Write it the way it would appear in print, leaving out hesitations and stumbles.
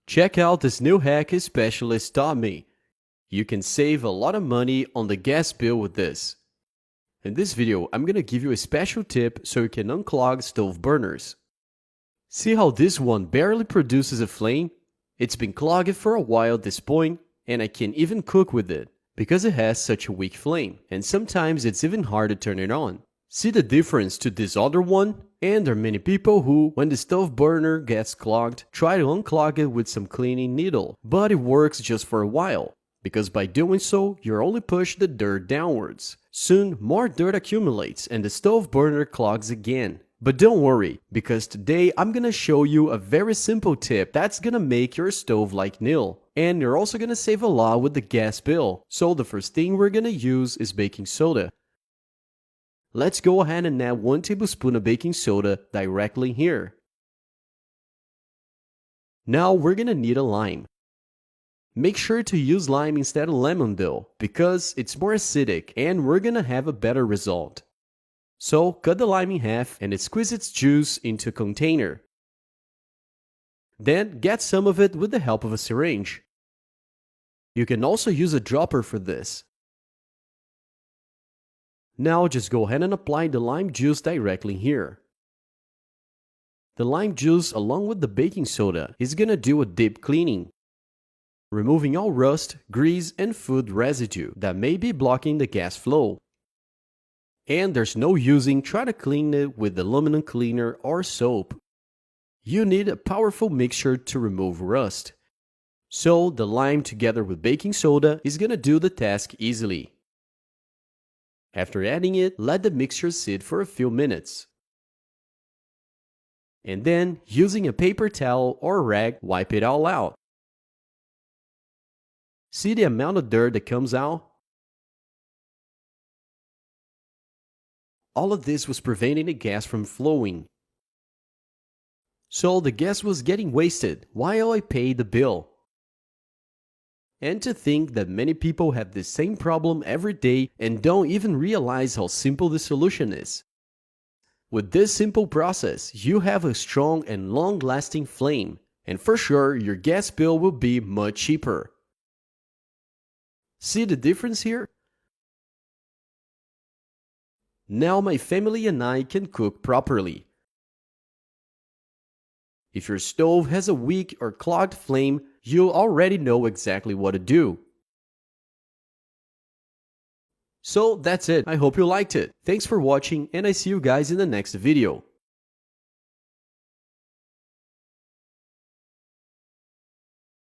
Check out this new hack a specialist taught me. You can save a lot of money on the gas bill with this. In this video, I'm gonna give you a special tip so you can unclog stove burners. See how this one barely produces a flame? It's been clogged for a while at this point, and I can't even cook with it because it has such a weak flame, and sometimes it's even hard to turn it on. See the difference to this other one? And there are many people who, when the stove burner gets clogged, try to unclog it with some cleaning needle, but it works just for a while, because by doing so, you only push the dirt downwards. Soon, more dirt accumulates and the stove burner clogs again. But don't worry, because today I'm gonna show you a very simple tip that's gonna make your stove like new. And you're also gonna save a lot with the gas bill. So the first thing we're gonna use is baking soda. Let's go ahead and add 1 tablespoon of baking soda directly here. Now we're gonna need a lime. Make sure to use lime instead of lemon though, because it's more acidic and we're gonna have a better result. So cut the lime in half and squeeze its juice into a container. Then get some of it with the help of a syringe. You can also use a dropper for this. Now just go ahead and apply the lime juice directly here. The lime juice along with the baking soda is gonna do a deep cleaning, removing all rust, grease, and food residue that may be blocking the gas flow. And there's no using try to clean it with aluminum cleaner or soap. You need a powerful mixture to remove rust. So the lime together with baking soda is gonna do the task easily. After adding it, let the mixture sit for a few minutes. And then, using a paper towel or rag, wipe it all out. See the amount of dirt that comes out? All of this was preventing the gas from flowing. So the gas was getting wasted while I paid the bill. And to think that many people have the same problem every day and don't even realize how simple the solution is. With this simple process, you have a strong and long-lasting flame, and for sure your gas bill will be much cheaper. See the difference here? Now my family and I can cook properly. If your stove has a weak or clogged flame, you'll already know exactly what to do. So that's it. I hope you liked it. Thanks for watching and I see you guys in the next video.